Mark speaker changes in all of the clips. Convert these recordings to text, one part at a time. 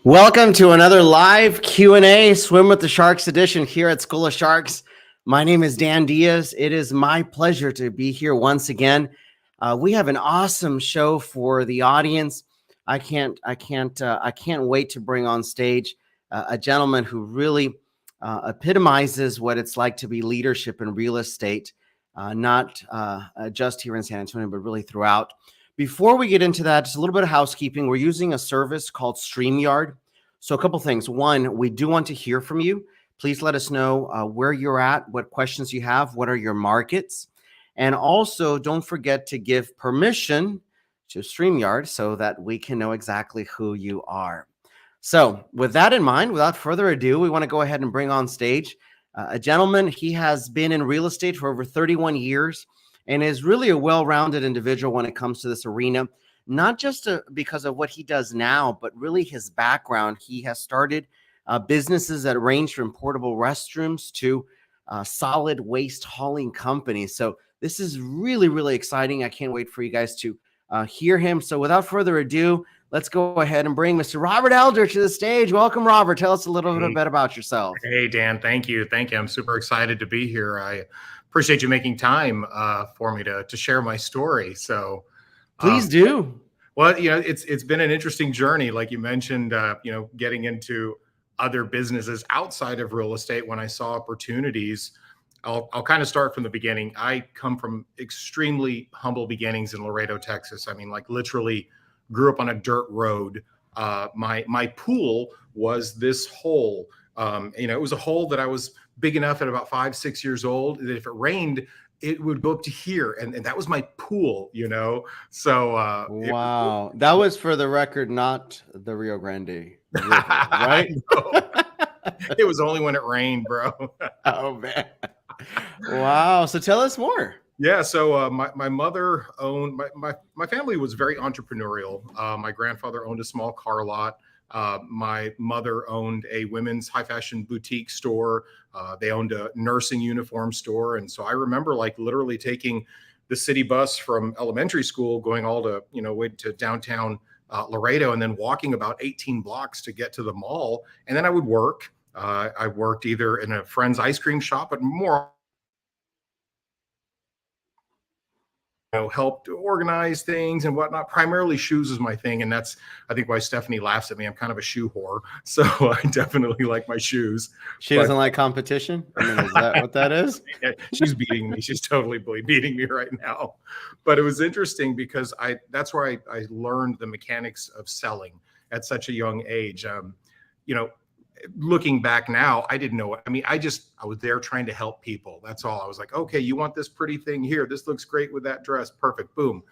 Speaker 1: Welcome to another live Q&A Swim with the Sharks edition here at School of Sharks. My name is Dan Diaz. It is my pleasure to be here once again. We have an awesome show for the audience. I can't wait to bring on stage a gentleman who really epitomizes what it's like to be leadership in real estate, not just here in San Antonio, but really throughout. Before we get into that, just a little bit of housekeeping. We're using a service called StreamYard. So a couple things. One, we do want to hear from you. Please let us know where you're at, what questions you have, what are your markets. And also don't forget to give permission to StreamYard so that we can know exactly who you are. So with that in mind, without further ado, we want to go ahead and bring on stage a gentleman. He has been in real estate for over 31 years. And is really a well-rounded individual when it comes to this arena, not just because of what he does now, but really his background. He has started businesses that range from portable restrooms to solid waste hauling companies. So this is really, really exciting. I can't wait for you guys to hear him. So without further ado, let's go ahead and bring Mr. Robert Elder to the stage. Welcome, Robert. Tell us a little bit about yourself.
Speaker 2: Hey, Dan. Thank you. I'm super excited to be here. I appreciate you making time for me to share my story. So
Speaker 1: please do.
Speaker 2: Well, it's been an interesting journey. Like you mentioned, getting into other businesses outside of real estate when I saw opportunities. I'll kind of start from the beginning. I come from extremely humble beginnings in Laredo, Texas. I mean, like literally grew up on a dirt road. My pool was this hole. It was a hole that I was big enough at about 5-6 years old that if it rained, it would go up to here. And that was my pool, So
Speaker 1: wow. That was, for the record, not the Rio Grande River, right?
Speaker 2: It was only when it rained, bro.
Speaker 1: Oh, man. Wow. So tell us more.
Speaker 2: Yeah. So my mother owned, my family was very entrepreneurial. My grandfather owned a small car lot. My mother owned a women's high fashion boutique store. They owned a nursing uniform store. And so I remember like literally taking the city bus from elementary school, going all to, way to downtown Laredo, and then walking about 18 blocks to get to the mall. And then I would work. I worked either in a friend's ice cream shop, but more helped organize things and whatnot. Primarily shoes is my thing. And that's, I think, why Stephanie laughs at me. I'm kind of a shoe whore. So I definitely like my shoes.
Speaker 1: She doesn't like competition? I mean, is that what that is?
Speaker 2: She's beating me. She's totally beating me right now. But it was interesting because that's where I learned the mechanics of selling at such a young age. Looking back now, I didn't know what, I was there trying to help people. That's all. I was like, okay, you want this pretty thing here. This looks great with that dress. Perfect. Boom.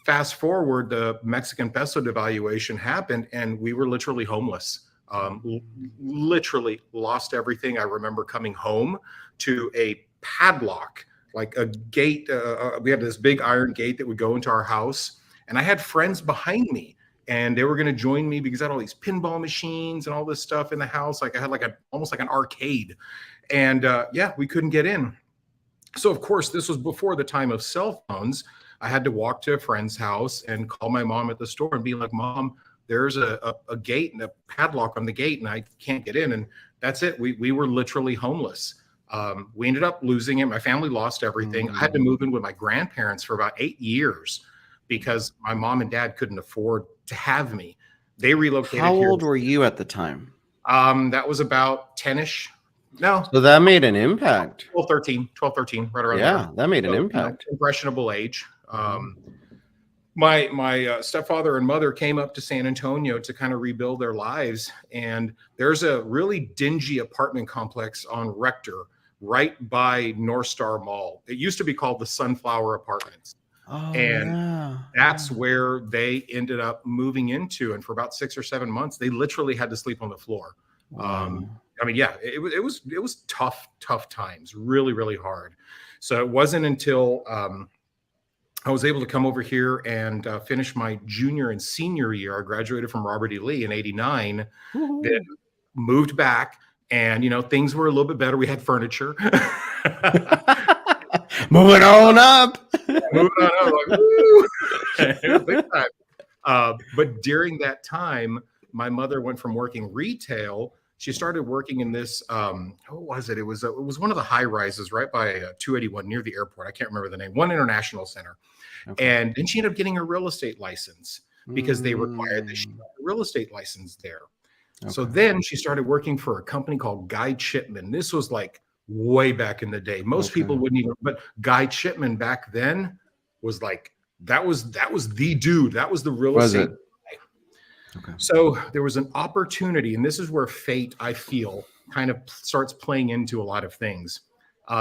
Speaker 2: Fast forward, the Mexican peso devaluation happened and we were literally homeless. Literally lost everything. I remember coming home to a padlock, like a gate. We had this big iron gate that would go into our house, and I had friends behind me. And they were going to join me because I had all these pinball machines and all this stuff in the house. Like I had almost like an arcade. And we couldn't get in. So of course, this was before the time of cell phones. I had to walk to a friend's house and call my mom at the store and be like, Mom, there's a gate and a padlock on the gate and I can't get in. And that's it. We were literally homeless. We ended up losing it. My family lost everything. I had to move in with my grandparents for about 8 years because my mom and dad couldn't afford to have me. They relocated.
Speaker 1: How old were you at the time?
Speaker 2: That was about 10-ish. No.
Speaker 1: So that made an impact.
Speaker 2: 12, 13, right around there.
Speaker 1: Yeah, that made an impact.
Speaker 2: Impressionable age. My stepfather and mother came up to San Antonio to kind of rebuild their lives. And there's a really dingy apartment complex on Rector right by North Star Mall. It used to be called the Sunflower Apartments.
Speaker 1: Oh,
Speaker 2: and that's where they ended up moving into. And for about 6 or 7 months, they literally had to sleep on the floor. Wow. It was tough times, really, really hard. So it wasn't until I was able to come over here and finish my junior and senior year. I graduated from Robert E. Lee in '89, then moved back, and things were a little bit better. We had furniture.
Speaker 1: Moving on up.
Speaker 2: Moving on up, like, woo! It was big time. But during that time, my mother went from working retail. She started working in this, what was it? It was one of the high rises right by 281 near the airport. I can't remember the name, One International Center.
Speaker 1: Okay.
Speaker 2: And then she ended up getting a real estate license because they required that she
Speaker 1: Mm.
Speaker 2: have a real estate license there. So
Speaker 1: Okay.
Speaker 2: then she started working for a company called Guy Chipman. This was like way back in the day. Most people
Speaker 1: Okay.
Speaker 2: wouldn't even, but Guy Chipman back then was like, that was the dude. That was the real
Speaker 1: Was
Speaker 2: estate.
Speaker 1: it? Okay.
Speaker 2: So there was an opportunity, and this is where fate, I feel, kind of starts playing into a lot of things.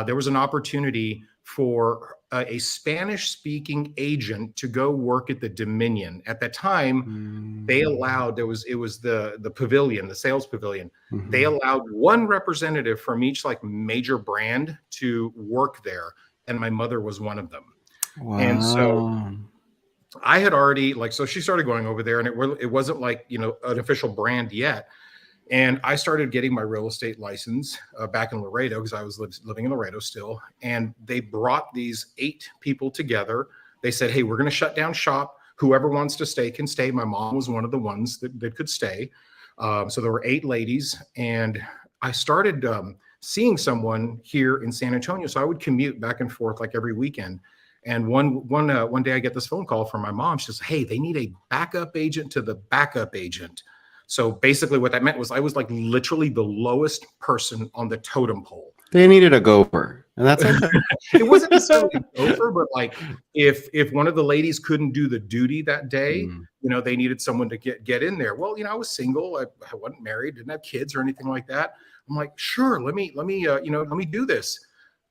Speaker 2: There was an opportunity for a Spanish-speaking agent to go work at the Dominion. At that time, they allowed, it was the pavilion, the sales pavilion.
Speaker 1: Mhm.
Speaker 2: They allowed one representative from each like major brand to work there, and my mother was one of them. And so
Speaker 1: Wow.
Speaker 2: I had already so she started going over there, and it wasn't like, an official brand yet. And I started getting my real estate license back in Laredo, because I was living in Laredo still. And they brought these 8 people together. They said, hey, we're going to shut down shop. Whoever wants to stay can stay. My mom was one of the ones that could stay. So there were 8 ladies. And I started seeing someone here in San Antonio. So I would commute back and forth like every weekend. And one day I get this phone call from my mom. She says, hey, they need a backup agent to the backup agent. So basically what that meant was I was like literally the lowest person on the totem pole.
Speaker 1: They needed a gopher, and that's okay.
Speaker 2: It wasn't necessarily a gopher, but like if one of the ladies couldn't do the duty that day, they needed someone to get in there. Well, I was single. I wasn't married, didn't have kids or anything like that. I'm like, sure, let me do this.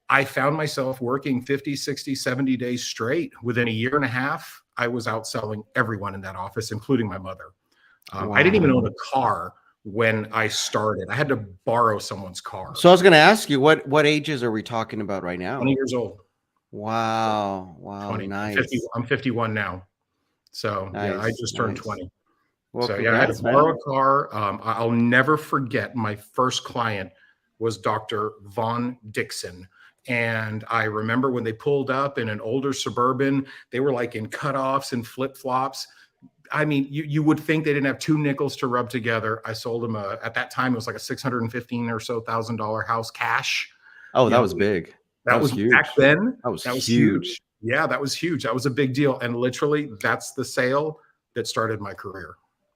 Speaker 2: I found myself working 50, 60, 70 days straight. Within a year and a half, I was outselling everyone in that office, including my mother. I didn't even own a car when I started. I had to borrow someone's car.
Speaker 1: So I was going to ask you, what ages are we talking about right now?
Speaker 2: 20 years old.
Speaker 1: Wow.
Speaker 2: 20.
Speaker 1: Nice.
Speaker 2: I'm 51 now. So yeah, I just turned 20.
Speaker 1: Well,
Speaker 2: so yeah, I had to
Speaker 1: congrats,
Speaker 2: borrow
Speaker 1: man.
Speaker 2: a car. I'll never forget my first client was Dr. Vaughn Dixon. And I remember when they pulled up in an older Suburban, they were like in cutoffs and flip-flops. I mean, you would think they didn't have 2 nickels to rub together. I sold them at that time, it was like a $615,000 or so house cash.
Speaker 1: Oh, that was big.
Speaker 2: That was
Speaker 1: huge.
Speaker 2: back then.
Speaker 1: That was
Speaker 2: huge. Yeah, that was huge. That was a big deal. And literally that's the sale that started my career.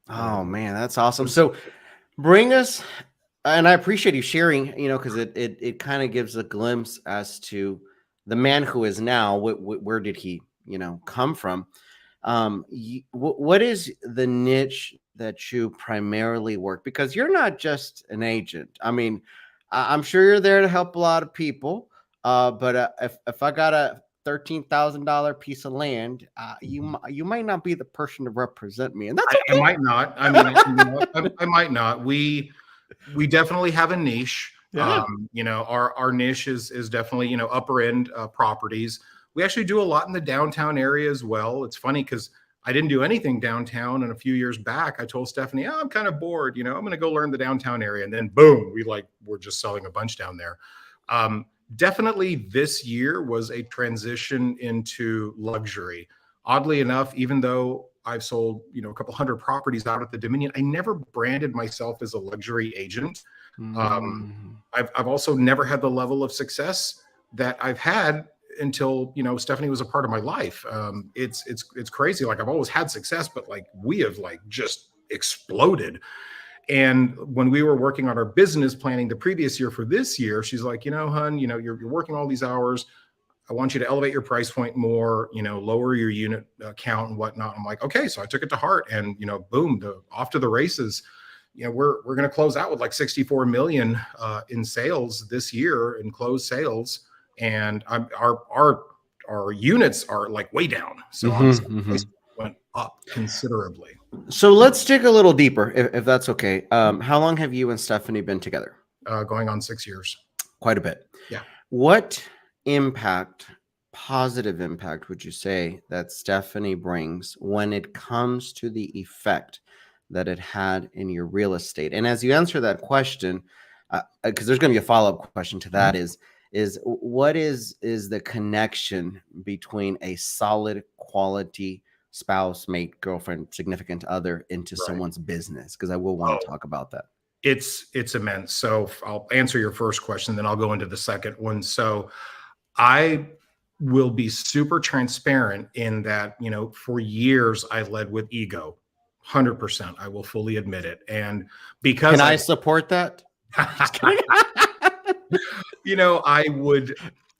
Speaker 1: Oh man, that's awesome. So bring us, and I appreciate you sharing, because it kind of gives a glimpse as to the man who is now. Where did he, come from? What is the niche that you primarily work? Because you're not just an agent. I mean, I'm sure you're there to help a lot of people. But if I got a $13,000 piece of land, you might not be the person to represent me, and that's okay.
Speaker 2: I might not. I mean, I might not. We definitely have a niche.
Speaker 1: Yeah.
Speaker 2: Our niche is definitely upper end properties. We actually do a lot in the downtown area as well. It's funny because I didn't do anything downtown, and a few years back, I told Stephanie, I'm kind of bored. I'm going to go learn the downtown area, and then boom, we're just selling a bunch down there. Definitely this year was a transition into luxury. Oddly enough, even though I've sold, a couple hundred properties out at the Dominion, I never branded myself as a luxury agent. I've also never had the level of success that I've had until, Stephanie was a part of my life. It's crazy. Like I've always had success, but like we have just exploded. And when we were working on our business planning the previous year for this year, she's like, hun, you're working all these hours. I want you to elevate your price point more, lower your unit count and whatnot. I'm like, okay. So I took it to heart, and, boom, off to the races. We're going to close out with like 64 million in sales this year, in closed sales. And our units are like way down. So price went up considerably.
Speaker 1: So let's dig a little deeper, if that's okay. How long have you and Stephanie been together?
Speaker 2: Going on 6 years.
Speaker 1: Quite a bit.
Speaker 2: Yeah.
Speaker 1: What positive impact would you say that Stephanie brings when it comes to the effect that it had in your real estate? And as you answer that question, because there's going to be a follow-up question to that, is what is the connection between a solid quality spouse, mate, girlfriend, significant other into
Speaker 2: Right.
Speaker 1: someone's business? Because I will want
Speaker 2: Oh,
Speaker 1: to talk about that.
Speaker 2: it's immense. So I'll answer your first question, then I'll go into the second one. So I will be super transparent in that, for years I led with ego. 100%. I will fully admit it. And
Speaker 1: Can
Speaker 2: because
Speaker 1: I support that? Just kidding.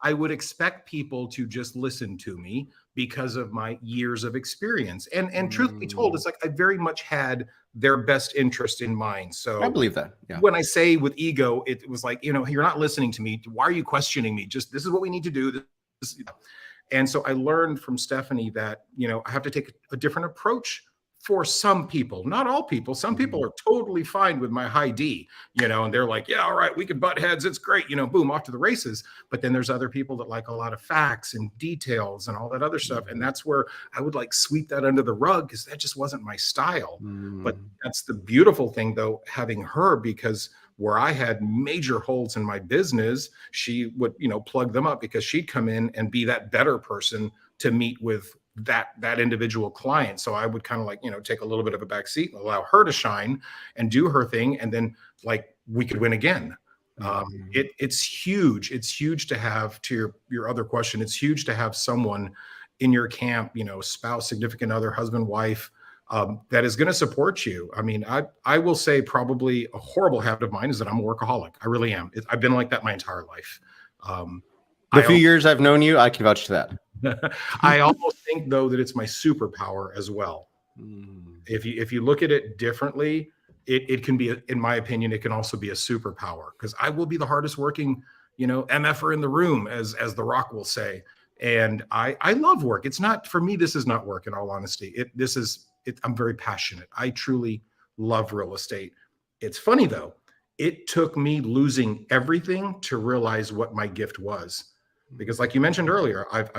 Speaker 2: I would expect people to just listen to me because of my years of experience. And truth be told,
Speaker 1: Mm,
Speaker 2: it's like I very much had their best interest in mind.
Speaker 1: I
Speaker 2: So
Speaker 1: believe that. Yeah.
Speaker 2: when I say with ego, it was like, you're not listening to me. Why are you questioning me? Just this is what we need to do. And so I learned from Stephanie that, I have to take a different approach for some people, not all people. Some people
Speaker 1: Mhm.
Speaker 2: are totally fine with my high D, and they're like, yeah, all right, we can butt heads. It's great, boom, off to the races. But then there's other people that like a lot of facts and details and all that other stuff. And
Speaker 1: Mhm.
Speaker 2: that's where I would like sweep that under the rug because that just wasn't my style. But
Speaker 1: Mm.
Speaker 2: that's the beautiful thing, though, having her, because where I had major holes in my business, she would, plug them up because she'd come in and be that better person to meet with that individual client. So I would kind of like, take a little bit of a back seat and allow her to shine and do her thing. And then like we could win again.
Speaker 1: Mhm.
Speaker 2: It's huge. It's huge to have, to your other question, it's huge to have someone in your camp, spouse, significant other, husband, wife, that is going to support you. I mean, I will say probably a horrible habit of mine is that I'm a workaholic. I really am. I've been like that my entire life. Um,
Speaker 1: The
Speaker 2: I
Speaker 1: few years I've known you, I can vouch to that.
Speaker 2: I almost think though that it's my superpower as well.
Speaker 1: Mm.
Speaker 2: If you look at it differently, it can be, in my opinion, it can also be a superpower because I will be the hardest working, MFer in the room, as The Rock will say. And I love work. It's not, for me, this is not work, in all honesty. I'm very passionate. I truly love real estate. It's funny though. It took me losing everything to realize what my gift was. Because like you mentioned earlier, I've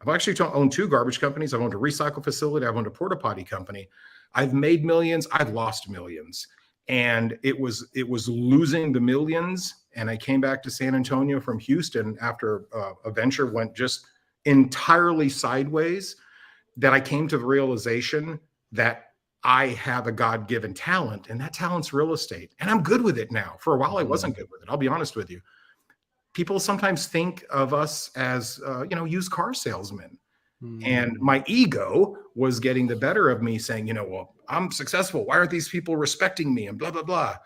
Speaker 2: actually owned two garbage companies. I've owned a recycle facility. I've owned a porta potty company. I've made millions. I've lost millions. And it was losing the millions. And I came back to San Antonio from Houston after a venture went just entirely sideways, that I came to the realization that I have a God-given talent, and that talent's real estate. And I'm good with it now. For a while, I wasn't
Speaker 1: Mhm.
Speaker 2: good with it. I'll be honest with you. People sometimes think of us as, used car salesmen. And
Speaker 1: Mm.
Speaker 2: my ego was getting the better of me saying, well, I'm successful. Why aren't these people respecting me? And blah, blah, blah.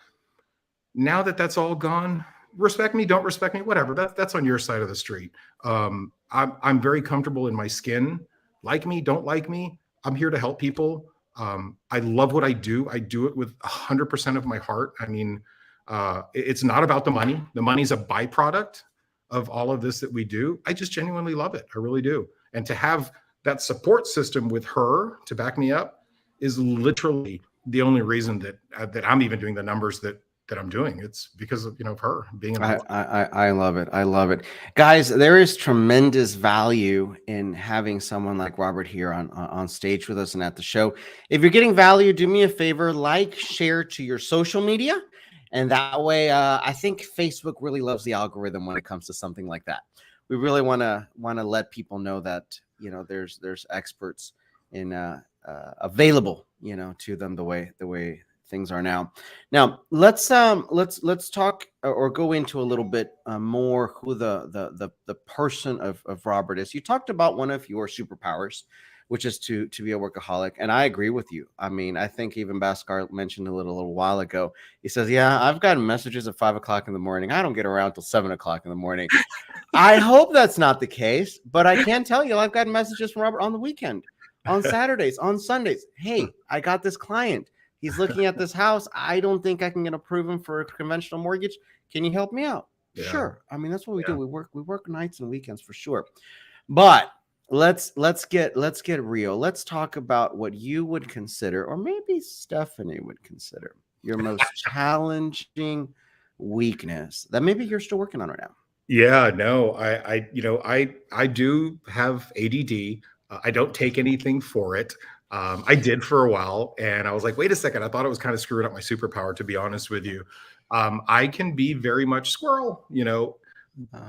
Speaker 2: Now that that's all gone, respect me, don't respect me, whatever. That's on your side of the street. I'm very comfortable in my skin. Like me, don't like me. I'm here to help people. I love what I do. I do it with 100% of my heart. I mean, it's not about the money. The money's a byproduct of all of this that we do. I just genuinely love it. I really do. And to have that support system with her to back me up is literally the only reason that I'm even doing the numbers that I'm doing. It's because of her being in my
Speaker 1: I,
Speaker 2: life.
Speaker 1: I love it. I love it. Guys, there is tremendous value in having someone like Robert here on stage with us and at the show. If you're getting value, do me a favor, like, share to your social media. And that way, I think Facebook really loves the algorithm when it comes to something like that. We really want to let people know that, there's experts in available, to them the way things are now. Now let's talk or go into a little bit more who the person of Robert is. You talked about one of your superpowers, which is to be a workaholic, and I agree with you. I mean, I think even Bhaskar mentioned a little while ago. He says, "Yeah, I've gotten messages at 5 o'clock in the morning. I don't get around till 7 o'clock in the morning." I hope that's not the case, but I can tell you, I've gotten messages from Robert on the weekend, on Saturdays, on Sundays. Hey, I got this client. He's looking at this house. I don't think I can get approved for a conventional mortgage. Can you help me out?
Speaker 2: Yeah.
Speaker 1: Sure. I mean, that's what we do.
Speaker 2: Yeah.
Speaker 1: We work nights and weekends for sure. But let's get real. Let's talk about what you would consider, or maybe Stephanie would consider, your most challenging weakness that maybe you're still working on right now.
Speaker 2: Yeah, no, I do have ADD. I don't take anything for it. I did for a while, and I was like, wait a second, I thought it was kind of screwing up my superpower, to be honest with you. I can be very much squirrel,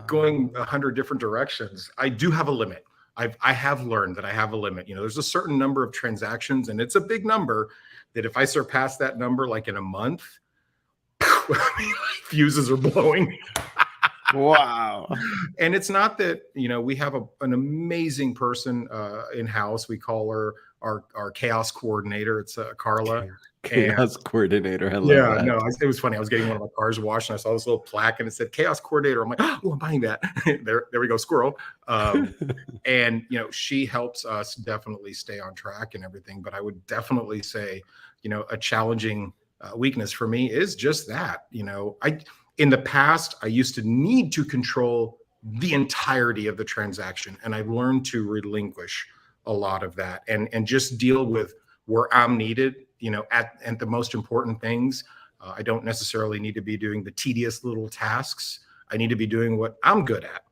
Speaker 2: going
Speaker 1: Um,
Speaker 2: 100 different directions. I do have a limit. I have learned that I have a limit. There's a certain number of transactions, and it's a big number, that if I surpass that number like in a month, fuses are blowing.
Speaker 1: Wow.
Speaker 2: And it's not that, we have an amazing person in house. We call her our chaos coordinator. It's Carla.
Speaker 1: Chaos coordinator. I love
Speaker 2: Yeah,
Speaker 1: that.
Speaker 2: no, it was funny. I was getting one of my cars washed, and I saw this little plaque, and it said chaos coordinator. I'm like, oh, I'm buying that. there we go, squirrel. And she helps us definitely stay on track and everything. But I would definitely say, a challenging weakness for me is just that. In the past, I used to need to control the entirety of the transaction, and I learned to relinquish a lot of that and just deal with where I'm needed, at the most important things. I don't necessarily need to be doing the tedious little tasks. I need to be doing what I'm good at.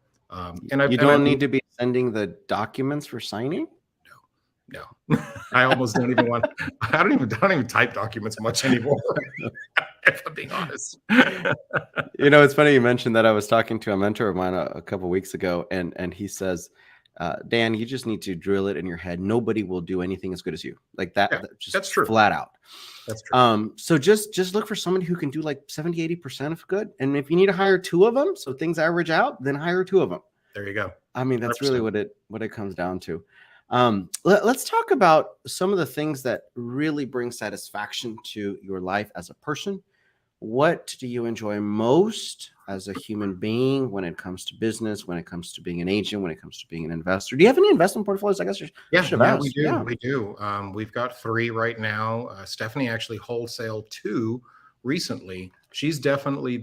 Speaker 1: You don't need to be sending the documents for signing?
Speaker 2: No. I almost don't even want. I don't even type documents much anymore. If I'm being honest.
Speaker 1: It's funny you mentioned that. I was talking to a mentor of mine a couple of weeks ago, and he says, Dan, you just need to drill it in your head. Nobody will do anything as good as you. Like that.
Speaker 2: Yeah,
Speaker 1: just
Speaker 2: that's true.
Speaker 1: Flat out.
Speaker 2: That's true.
Speaker 1: So just look for somebody who can do like 70-80% of good. And if you need to hire 2 of them, so things average out, then hire 2 of them.
Speaker 2: There you go.
Speaker 1: I mean, that's 100%. Really what it comes down to. Let's talk about some of the things that really bring satisfaction to your life as a person. What do you enjoy most as a human being when it comes to business, when it comes to being an agent, when it comes to being an investor? Do you have any investment portfolios? I guess we do.
Speaker 2: Yeah. We do. We've got 3 right now. Stephanie actually wholesaled 2 recently. She's definitely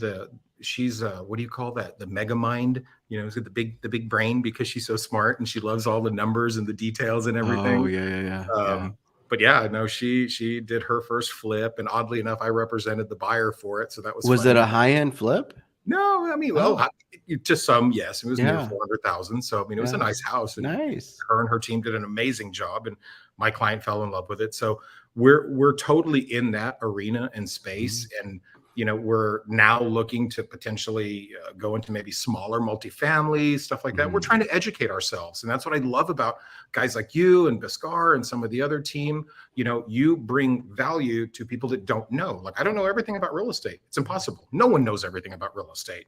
Speaker 2: she's what do you call that? The mega mind, the big brain, because she's so smart and she loves all the numbers and the details and everything.
Speaker 1: Oh, yeah.
Speaker 2: But yeah, no, she did her first flip, and oddly enough, I represented the buyer for it, so that was.
Speaker 1: Was it a high-end flip?
Speaker 2: No, I mean, to some, yes, it was near 400,000. So I mean, it was a nice house, and
Speaker 1: nice.
Speaker 2: Her and her team did an amazing job, and my client fell in love with it. So we're totally in that arena and space, and we're now looking to potentially go into maybe smaller multifamily, stuff like that. We're trying to educate ourselves. And that's what I love about guys like you and Biscar and some of the other team. You bring value to people that don't know. Like, I don't know everything about real estate. It's impossible. No one knows everything about real estate.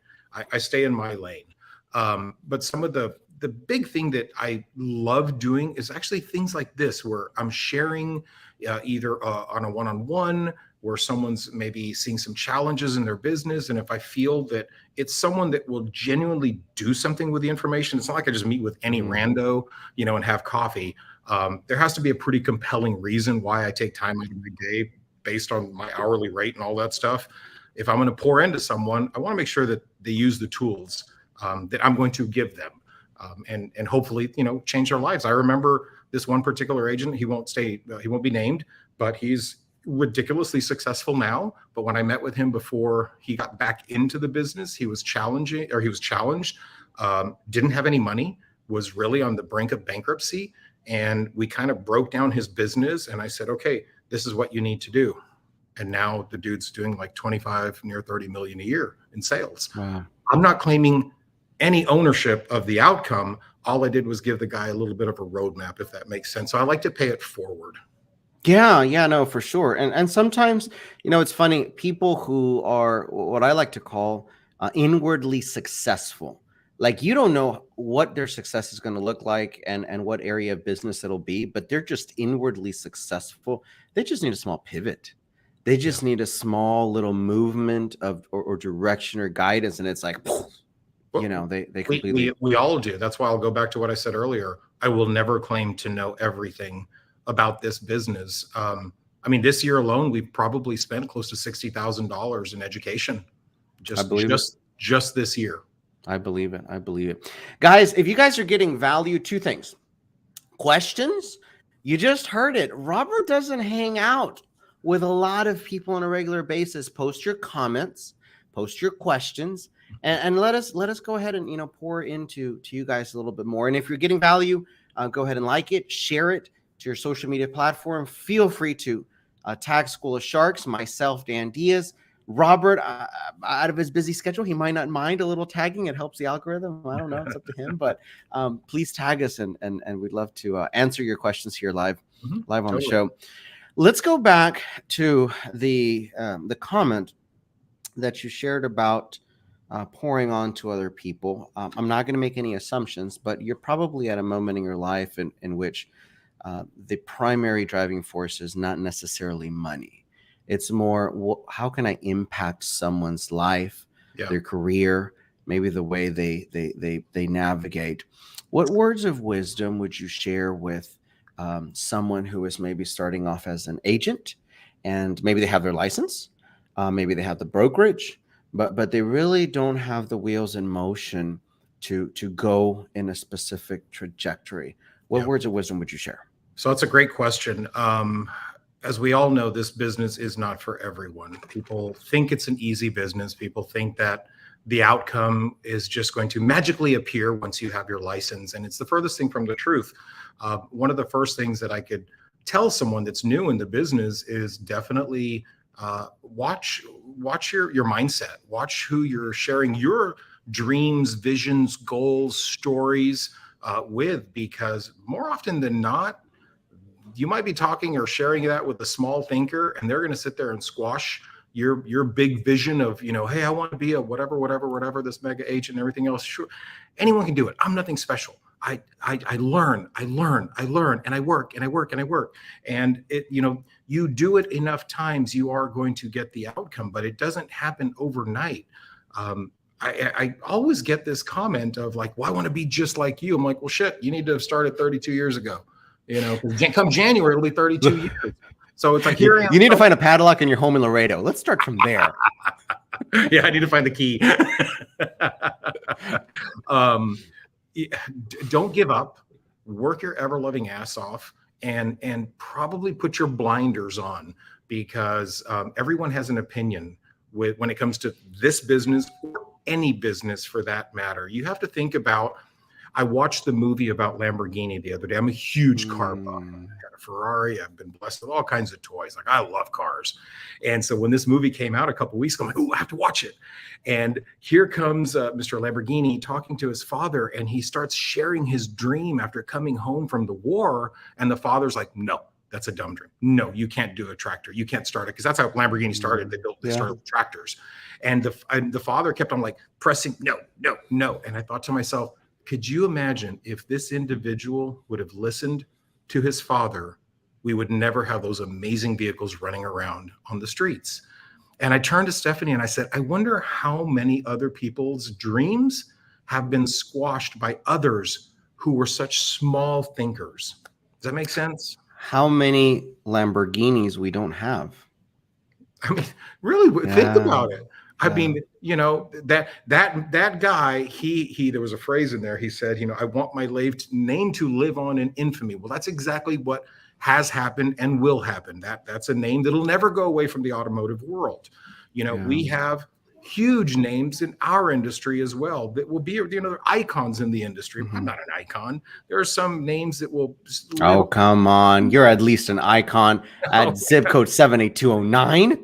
Speaker 2: I stay in my lane. But some of the big thing that I love doing is actually things like this, where I'm sharing either on a one-on-one, where someone's maybe seeing some challenges in their business. And if I feel that it's someone that will genuinely do something with the information, it's not like I just meet with any rando, and have coffee. There has to be a pretty compelling reason why I take time out of my day based on my hourly rate and all that stuff. If I'm going to pour into someone, I want to make sure that they use the tools that I'm going to give them, and hopefully, change their lives. I remember this one particular agent. He won't be named, but he's ridiculously successful now. But when I met with him before he got back into the business, he was challenged, didn't have any money, was really on the brink of bankruptcy. And we kind of broke down his business, and I said, okay, this is what you need to do. And now the dude's doing like 25, near 30 million a year in sales. Wow. I'm not claiming any ownership of the outcome. All I did was give the guy a little bit of a roadmap, if that makes sense. So I like to pay it forward.
Speaker 1: Yeah, no, for sure. And sometimes, it's funny, people who are what I like to call inwardly successful. Like, you don't know what their success is going to look like and what area of business it'll be, but they're just inwardly successful. They just need a small pivot. They just need a small little movement or direction or guidance. And it's like, they completely.
Speaker 2: We all do. That's why I'll go back to what I said earlier. I will never claim to know everything about this business. I mean, this year alone, we've probably spent close to $60,000 in education just this year.
Speaker 1: I believe it. Guys, if you guys are getting value, 2 things. Questions. You just heard it. Robert doesn't hang out with a lot of people on a regular basis. Post your comments, post your questions, and let us go ahead and pour into you guys a little bit more. And if you're getting value, go ahead and like it, share it to your social media platform. Feel free to tag School of Sharks, myself, Dan Diaz, Robert, out of his busy schedule, he might not mind a little tagging. It helps the algorithm. I don't know. It's up to him. But please tag us, and we'd love to answer your questions here live on the show. Let's go back to the comment that you shared about pouring on to other people. I'm not going to make any assumptions, but you're probably at a moment in your life in which the primary driving force is not necessarily money. It's more, how can I impact someone's life, their career, maybe the way they navigate. What words of wisdom would you share with someone who is maybe starting off as an agent, and maybe they have their license, maybe they have the brokerage, but they really don't have the wheels in motion to go in a specific trajectory? What words of wisdom would you share?
Speaker 2: So that's a great question. As we all know, this business is not for everyone. People think it's an easy business. People think that the outcome is just going to magically appear once you have your license. And it's the furthest thing from the truth. One of the first things that I could tell someone that's new in the business is definitely watch your mindset. Watch who you're sharing your dreams, visions, goals, stories with, because more often than not, you might be talking or sharing that with a small thinker, and they're going to sit there and squash your big vision of, hey, I want to be a whatever, this mega agent and everything else. Sure, anyone can do it. I'm nothing special. I learn, and I work. And you do it enough times, you are going to get the outcome, but it doesn't happen overnight. I always get this comment of like, well, I want to be just like you. I'm like, well, shit, you need to have started 32 years ago. Come January, it'll be 32 years. So it's like, here I am.
Speaker 1: You need to find a padlock in your home in Laredo. Let's start from there.
Speaker 2: Yeah, I need to find the key. Don't give up. Work your ever-loving ass off, and probably put your blinders on, because everyone has an opinion when it comes to this business, or any business for that matter. You have to think about. I watched the movie about Lamborghini the other day. I'm a huge car buff. I've got a Ferrari. I've been blessed with all kinds of toys. Like, I love cars. And so when this movie came out a couple of weeks ago, I'm like, oh, I have to watch it. And here comes Mr. Lamborghini talking to his father, and he starts sharing his dream after coming home from the war. And the father's like, no, that's a dumb dream. No, you can't do a tractor. You can't start it, because that's how Lamborghini started. They started with tractors. And the father kept on like pressing, no. And I thought to myself, could you imagine if this individual would have listened to his father, we would never have those amazing vehicles running around on the streets. And I turned to Stephanie and I said, I wonder how many other people's dreams have been squashed by others who were such small thinkers. Does that make sense?
Speaker 1: How many Lamborghinis we don't have?
Speaker 2: I mean, really, think about it. I mean, that guy, he there was a phrase in there. He said, I want my name to live on in infamy. Well, that's exactly what has happened and will happen. That's a name that'll never go away from the automotive world. We have huge names in our industry as well that will be, icons in the industry. I'm not an icon. There are some names that will.
Speaker 1: Oh, come on. You're at least an icon at zip code 78209.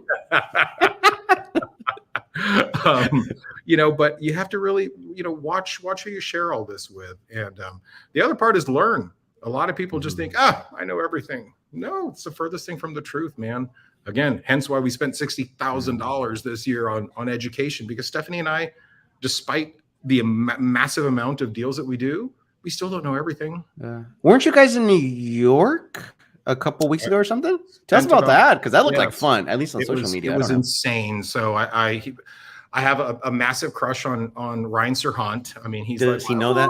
Speaker 2: But you have to really, watch who you share all this with. And the other part is learn. A lot of people just think, I know everything. No, it's the furthest thing from the truth, man. Again, hence why we spent $60,000 this year on education, because Stephanie and I, despite the massive amount of deals that we do, we still don't know everything.
Speaker 1: Weren't you guys in New York a couple weeks ago or something? Tell us about that, because that looked like fun, at least on social media.
Speaker 2: It was insane. So I have a massive crush on Ryan Serhant. I mean,
Speaker 1: does he know that?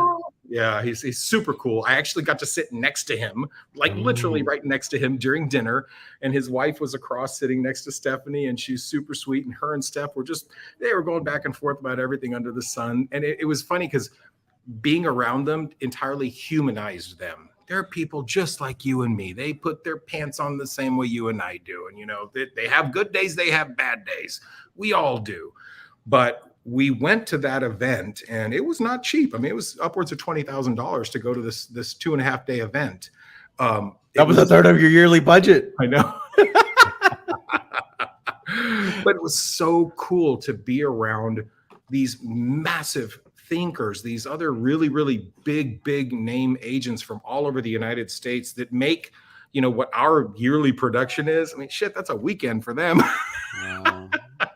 Speaker 2: Yeah, he's super cool. I actually got to sit next to him, like literally right next to him during dinner. And his wife was across sitting next to Stephanie, and she's super sweet. And her and Steph they were going back and forth about everything under the sun. And it was funny because being around them entirely humanized them. They're people just like you and me. They put their pants on the same way you and I do. And, they have good days, they have bad days. We all do. But we went to that event, and it was not cheap. I mean, it was upwards of $20,000 to go to this 2.5 day event.
Speaker 1: That was a third of your yearly budget.
Speaker 2: I know. But it was so cool to be around these massive thinkers, these other really, really big name agents from all over the United States that make, what our yearly production is. I mean, shit, that's a weekend for them.
Speaker 1: Wow.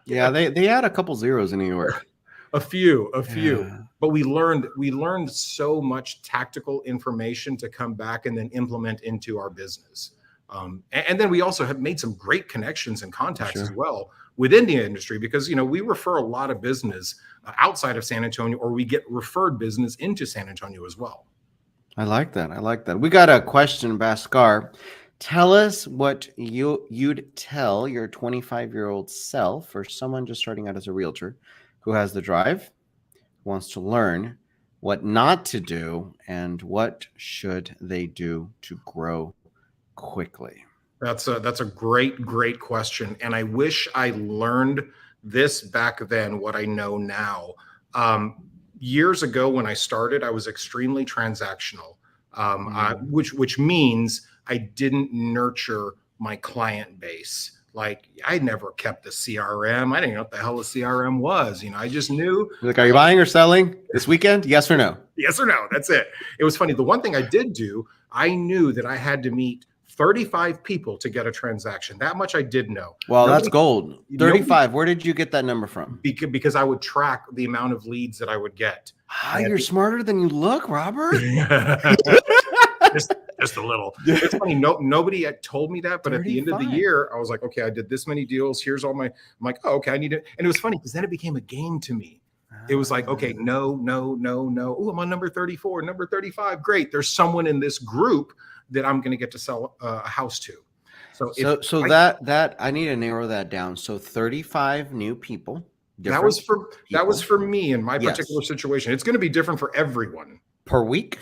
Speaker 1: Yeah, they had a couple zeros in New York.
Speaker 2: A few,
Speaker 1: Yeah.
Speaker 2: but we learned so much tactical information to come back and then implement into our business. And then we also have made some great connections and contacts as
Speaker 1: Sure.
Speaker 2: well within the industry, because we refer a lot of business outside of San Antonio, or we get referred business into San Antonio as well.
Speaker 1: I like that. I like that. We got a question, Bhaskar. Tell us what you'd tell your 25-year-old self, or someone just starting out as a realtor who has the drive, wants to learn what not to do, and what should they do to grow quickly.
Speaker 2: That's a great question, and I wish I learned this back then, what I know now. Years ago when I started, I was extremely transactional, which means I didn't nurture my client base. Like, I never kept the CRM. I didn't know what the hell a CRM was. I just knew.
Speaker 1: Like, are you buying or selling this weekend? Yes or no?
Speaker 2: Yes or no. That's it. It was funny. The one thing I did do, I knew that I had to meet 35 people to get a transaction. That much I did know.
Speaker 1: Well, that's gold. 35. Where did you get that number from?
Speaker 2: Because I would track the amount of leads that I would get.
Speaker 1: You're smarter than you look, Robert.
Speaker 2: just a little. It's funny. Nobody had told me that, but 35. At the end of the year, I was like, okay, I did this many deals. Here's all I'm like, oh, okay, I need it. And it was funny because then it became a game to me. It was like, okay, no. Oh, I'm on number 34, number 35. Great. There's someone in this group that I'm going to get to sell a house to. So
Speaker 1: that I need to narrow that down. So 35 new people.
Speaker 2: That was for me in my particular situation. It's going to be different for everyone.
Speaker 1: Per week?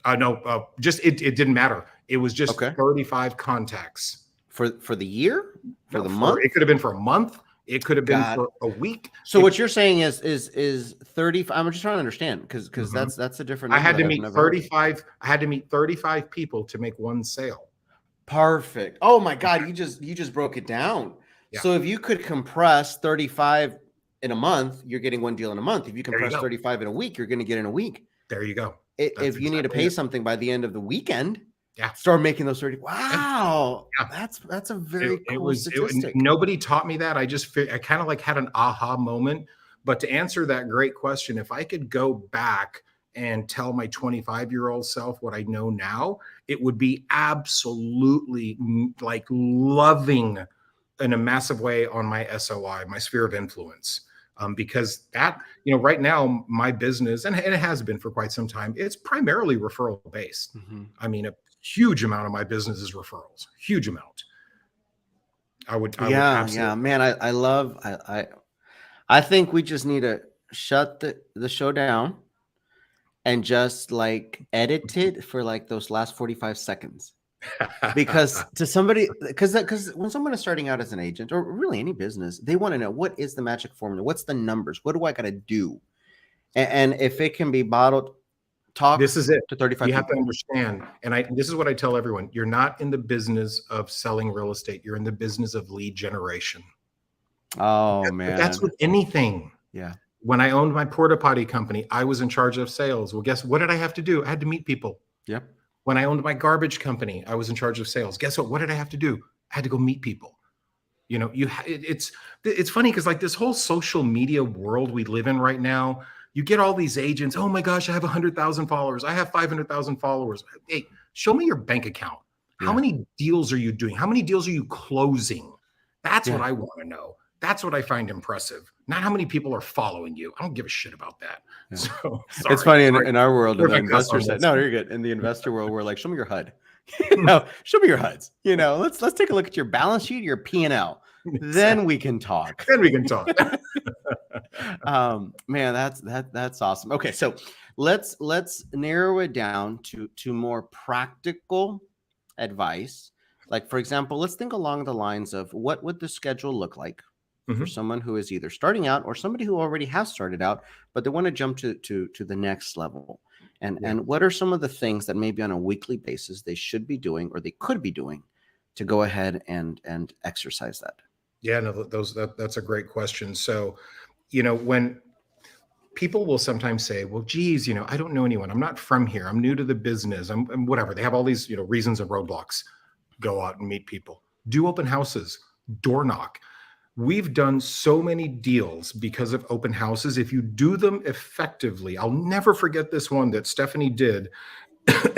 Speaker 2: No, just it didn't matter. It was just 35 contacts
Speaker 1: for the year, for the month.
Speaker 2: It could have been for a month. It could have been for a week.
Speaker 1: So what you're saying is 35. I'm just trying to understand because that's a different.
Speaker 2: I had to meet 35. I had to meet 35 people to make one sale.
Speaker 1: Perfect. Oh my God, you just broke it down. Yeah. So if you could compress 35 in a month, you're getting one deal in a month. If you compress 35 in a week, you're going to get in a week.
Speaker 2: There you go.
Speaker 1: If you need to pay something by the end of the weekend, start making those 30. Wow. Yeah. That's a very cool statistic.
Speaker 2: Nobody taught me that. I kind of like had an aha moment. But to answer that great question, if I could go back and tell my 25-year-old self what I know now, it would be absolutely like loving in a massive way on my SOI, my sphere of influence. Because that, right now, my business, and it has been for quite some time, it's primarily referral based. Mm-hmm. I mean, a huge amount of my business is referrals, huge amount. I would
Speaker 1: man. I think we just need to shut the show down and just like edit it for like those last 45 seconds. Because to somebody, because when someone is starting out as an agent or really any business, they want to know what is the magic formula, what's the numbers, what do I got to do, and if it can be bottled, talk.
Speaker 2: This is it
Speaker 1: to 35.
Speaker 2: You have to understand, and this is what I tell everyone: you're not in the business of selling real estate; you're in the business of lead generation.
Speaker 1: Oh man,
Speaker 2: that's with anything.
Speaker 1: Yeah.
Speaker 2: When I owned my porta potty company, I was in charge of sales. Well, guess what did I have to do? I had to meet people.
Speaker 1: Yep.
Speaker 2: When I owned my garbage company, I was in charge of sales. Guess what? What did I have to do? I had to go meet people. It's funny because like this whole social media world we live in right now, you get all these agents. Oh my gosh, I have 100,000 followers. I have 500,000 followers. Hey, show me your bank account. Yeah. How many deals are you doing? How many deals are you closing? That's what I want to know. That's what I find impressive. Not how many people are following you. I don't give a shit about that. Yeah. So
Speaker 1: it's funny in our world, in the investor side. No, you're good. In the investor world, we're like, show me your HUD. Show me your HUDs. Let's take a look at your balance sheet, your P&L. Exactly. Then we can talk. Man, that's awesome. Okay, so let's narrow it down to more practical advice. Like, for example, let's think along the lines of what would the schedule look like for someone who is either starting out or somebody who already has started out, but they want to jump to the next level. And what are some of the things that maybe on a weekly basis they should be doing or they could be doing to go ahead and exercise that?
Speaker 2: Yeah, no, that's a great question. So, when people will sometimes say, well, geez, I don't know anyone. I'm not from here. I'm new to the business. I'm whatever. They have all these, reasons and roadblocks. Go out and meet people. Do open houses. Door knock. We've done so many deals because of open houses. If you do them effectively, I'll never forget this one that Stephanie did.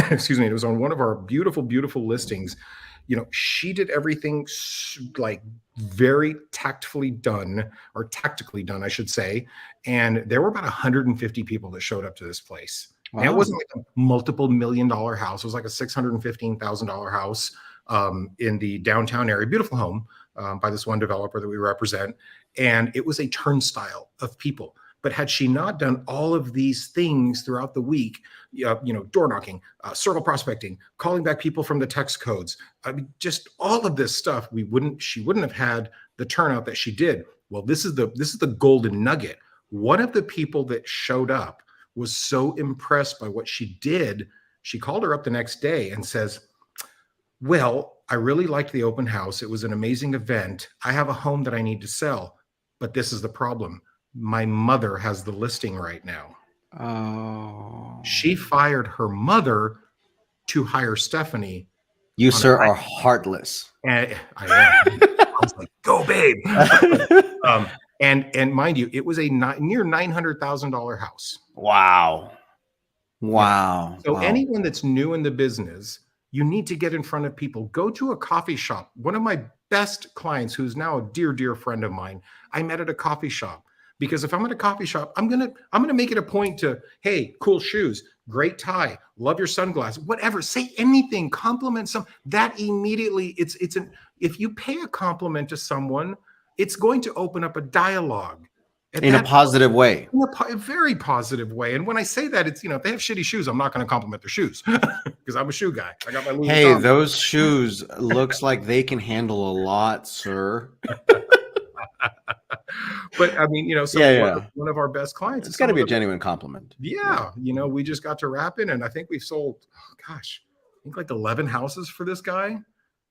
Speaker 2: Excuse me. It was on one of our beautiful, beautiful listings. She did everything like very tactfully done, or tactically done, I should say. And there were about 150 people that showed up to this place. Wow. And it wasn't like a multiple $1 million house. It was like a $615,000 house in the downtown area. Beautiful home by this one developer that we represent. And it was a turnstile of people. But had she not done all of these things throughout the week, door knocking, circle prospecting, calling back people from the text codes, just all of this stuff, she wouldn't have had the turnout that she did. Well, this is the golden nugget. One of the people that showed up was so impressed by what she did. She called her up the next day and says, well, I really liked the open house. It was an amazing event. I have a home that I need to sell, but this is the problem. My mother has the listing right now.
Speaker 1: Oh.
Speaker 2: She fired her mother to hire Stephanie.
Speaker 1: You, sir, are heartless.
Speaker 2: And I am. I was like, go, babe. And mind you, it was a near $900,000 house.
Speaker 1: Wow. Wow.
Speaker 2: So anyone that's new in the business, you need to get in front of people. Go to a coffee shop. One of my best clients, who's now a dear, dear friend of mine, I met at a coffee shop. Because if I'm at a coffee shop, I'm gonna make it a point to, hey, cool shoes, great tie, love your sunglasses, whatever. Say anything, compliment some. That immediately, if you pay a compliment to someone, it's going to open up a dialogue
Speaker 1: in a positive way.
Speaker 2: In a very positive way. And when I say that, it's if they have shitty shoes, I'm not going to compliment their shoes because I'm a shoe guy. I got my Louis
Speaker 1: Vuitton. Those shoes looks like they can handle a lot, sir.
Speaker 2: But I mean, one of our best clients.
Speaker 1: It's got to be a genuine compliment.
Speaker 2: Yeah. We just got to wrap in, and I think we've sold, I think like 11 houses for this guy.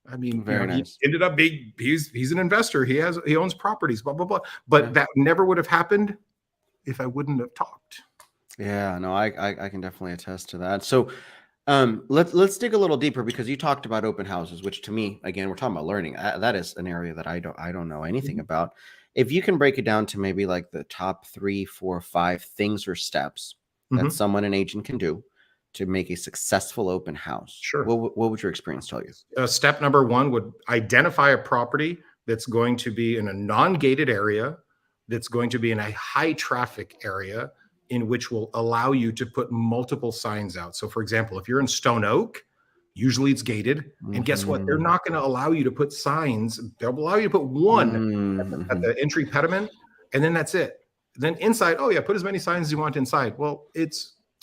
Speaker 2: I mean,
Speaker 1: very nice.
Speaker 2: He ended up being, he's an investor. He owns properties, blah, blah, blah. But that never would have happened if I wouldn't have talked.
Speaker 1: Yeah, no, I can definitely attest to that. So let's dig a little deeper, because you talked about open houses, which to me, again, we're talking about learning. That is an area that I don't know anything about. If you can break it down to maybe like the top 3, 4, 5 things or steps that someone, an agent, can do to make a successful open house.
Speaker 2: Sure.
Speaker 1: What would your experience tell you?
Speaker 2: Step number 1 would identify a property that's going to be in a non-gated area, that's going to be in a high traffic area, in which will allow you to put multiple signs out. So for example, if you're in Stone Oak, usually it's gated. And guess what? They're not going to allow you to put signs. They'll allow you to put one at the entry pediment, and then that's it. Then inside, oh yeah, put as many signs as you want inside. Well, it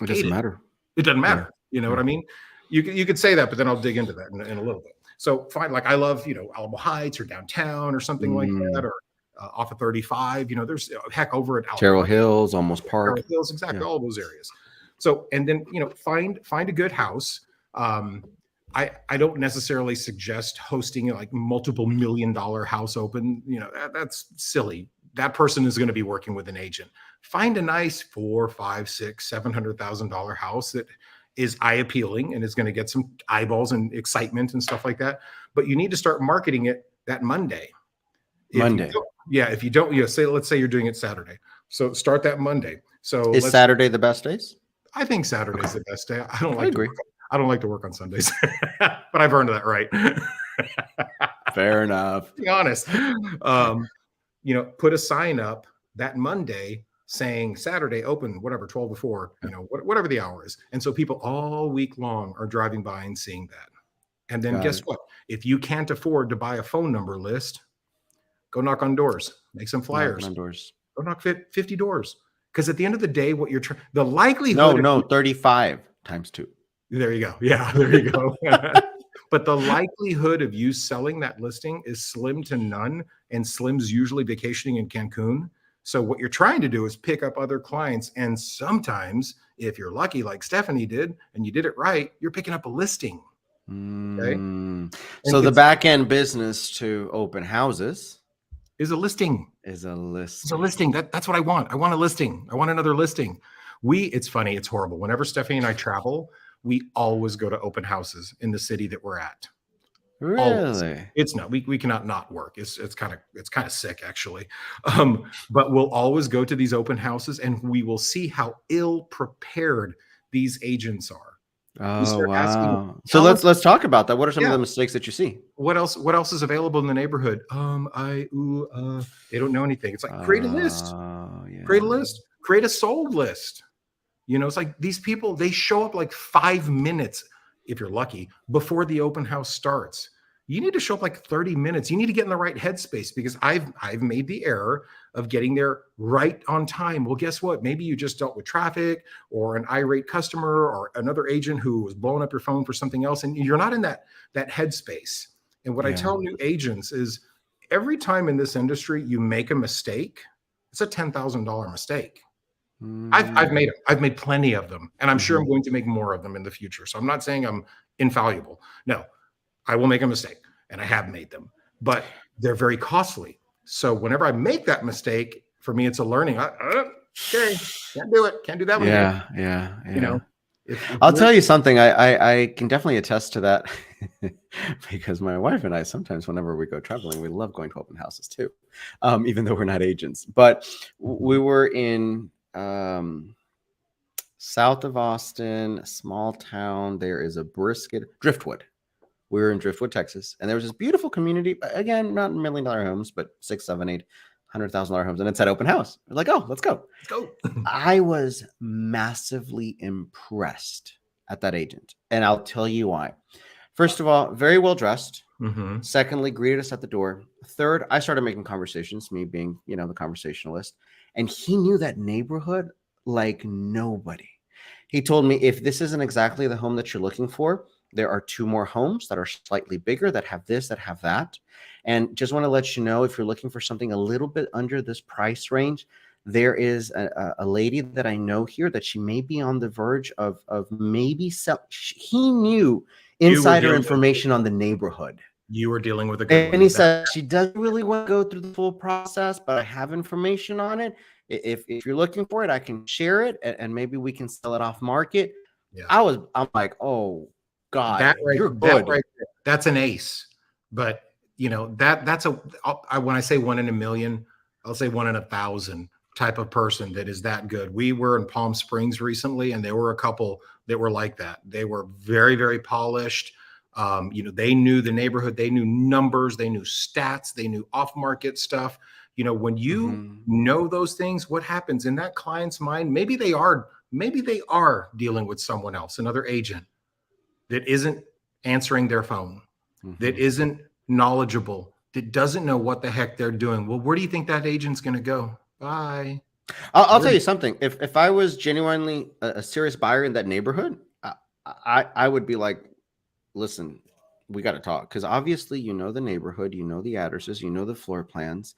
Speaker 1: doesn't matter.
Speaker 2: It doesn't matter. You know what I mean? You could say that, but then I'll dig into that in a little bit. So fine, like I love, Alamo Heights or downtown or something like that, or off of 35, there's heck over at
Speaker 1: Terrell Hills, almost Park.
Speaker 2: Terrell Hills, exactly, all those areas. So, and then, find a good house. I don't necessarily suggest hosting like multiple $1 million house open. That's silly. That person is going to be working with an agent. Find a nice $400,000, $500,000, $600,000, $700,000 house that is eye appealing and is going to get some eyeballs and excitement and stuff like that. But you need to start marketing it that Monday. If you don't, let's say you're doing it Saturday. So start that Monday. So
Speaker 1: is Saturday the best days?
Speaker 2: I think Saturday's the best day. I don't like to work on Sundays, but I've earned that right.
Speaker 1: Fair enough.
Speaker 2: Be honest. Put a sign up that Monday saying Saturday open, whatever, 12 to 4, whatever the hour is. And so people all week long are driving by and seeing that. And then guess what? If you can't afford to buy a phone number list, go knock on doors, make some flyers. Go knock 50 doors. Because at the end of the day, what you're the likelihood.
Speaker 1: No, 35 times 2.
Speaker 2: There you go. Yeah, there you go. But the likelihood of you selling that listing is slim to none, and Slim's usually vacationing in Cancun. So what you're trying to do is pick up other clients. And sometimes, if you're lucky, like Stephanie did, and you did it right, you're picking up a listing. Okay.
Speaker 1: So the back end business to open houses
Speaker 2: is a listing.
Speaker 1: Is a
Speaker 2: It's a
Speaker 1: listing.
Speaker 2: listing. That's what I want. I want a listing. I want another listing. It's funny. It's horrible. Whenever Stephanie and I travel, we always go to open houses in the city that we're at. Always.
Speaker 1: Really?
Speaker 2: It's not, we cannot not work. It's kind of sick actually. But we'll always go to these open houses and we will see how ill prepared these agents are. We
Speaker 1: Oh,
Speaker 2: start asking,
Speaker 1: wow. So
Speaker 2: tell us,
Speaker 1: let's talk about that. What are some of
Speaker 2: yeah,
Speaker 1: the mistakes that you see?
Speaker 2: what else is available in the neighborhood? They don't know anything. It's like, create a list,
Speaker 1: Oh,
Speaker 2: create a
Speaker 1: yeah.
Speaker 2: list, create a sold list. It's like these people, they show up like 5 minutes, if you're lucky, before the open house starts. You need to show up like 30 minutes. You need to get in the right headspace, because I've made the error of getting there right on time. Well, guess what? Maybe you just dealt with traffic or an irate customer or another agent who was blowing up your phone for something else, and you're not in that headspace. And what I
Speaker 1: Yeah.
Speaker 2: tell new agents is, every time in this industry you make a mistake, it's a $10,000 mistake. I've made them. I've made plenty of them, and I'm sure I'm going to make more of them in the future. So I'm not saying I'm infallible. No, I will make a mistake, and I have made them, but they're very costly. So whenever I make that mistake, for me, it's a learning. Okay, can't do it. Can't do that one again.
Speaker 1: Yeah.
Speaker 2: If
Speaker 1: I'll tell you something. I can definitely attest to that because my wife and I sometimes, whenever we go traveling, we love going to open houses too, even though we're not agents. But we were in south of Austin, a small town. There is a Driftwood. We were in Driftwood, Texas, and there was this beautiful community. Again, not $1 million homes, but $6, $7, $800,000 homes, and it's at open house. We're like, oh, let's go.
Speaker 2: Let's go.
Speaker 1: I was massively impressed at that agent, and I'll tell you why. First of all, very well dressed.
Speaker 2: Mm-hmm.
Speaker 1: Secondly, greeted us at the door. Third, I started making conversations, me being, the conversationalist, and he knew that neighborhood like nobody. He told me, if this isn't exactly the home that you're looking for, there are 2 more homes that are slightly bigger, that have this, that have that. And just want to let you know, if you're looking for something a little bit under this price range, there is a lady that I know here that she may be on the verge of maybe sell. He knew insider information on the neighborhood.
Speaker 2: You were dealing with a good one.
Speaker 1: And he said she doesn't really want to go through the full process, but I have information on it. If you're looking for it, I can share it, and maybe we can sell it off market.
Speaker 2: Yeah.
Speaker 1: I'm like, oh God, you're good.
Speaker 2: That's an ace. But that's when I say 1 in a million, I'll say 1 in 1,000 type of person that is that good. We were in Palm Springs recently, and there were a couple that were like that. They were very, very polished. They knew the neighborhood, they knew numbers, they knew stats, they knew off-market stuff. When you know those things, what happens in that client's mind? Maybe they are dealing with someone else, another agent that isn't answering their phone, that isn't knowledgeable, that doesn't know what the heck they're doing. Well, where do you think that agent's going to go? Bye.
Speaker 1: I'll tell you something. If I was genuinely a serious buyer in that neighborhood, I would be like, listen, we got to talk, because obviously the neighborhood, the addresses, the floor plans.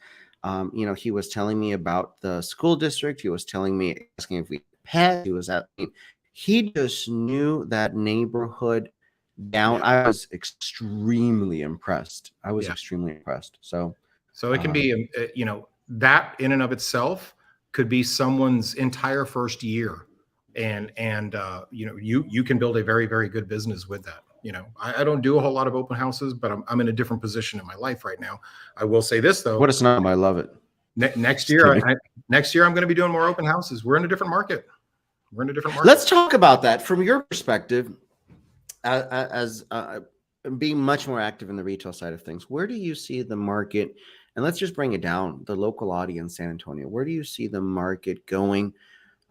Speaker 1: He was telling me about the school district. He was telling me, asking if we had pet. He just knew that neighborhood down. Yeah. I was extremely impressed. So
Speaker 2: it can be, that in and of itself could be someone's entire first year. And you can build a very, very good business with that. I don't do a whole lot of open houses, but I'm in a different position in my life right now. I will say this though.
Speaker 1: What a snob. I love it.
Speaker 2: Next year, I'm going to be doing more open houses. We're in a different market.
Speaker 1: Let's talk about that from your perspective as being much more active in the retail side of things. Where do you see the market? And let's just bring it down, the local audience, San Antonio. Where do you see the market going?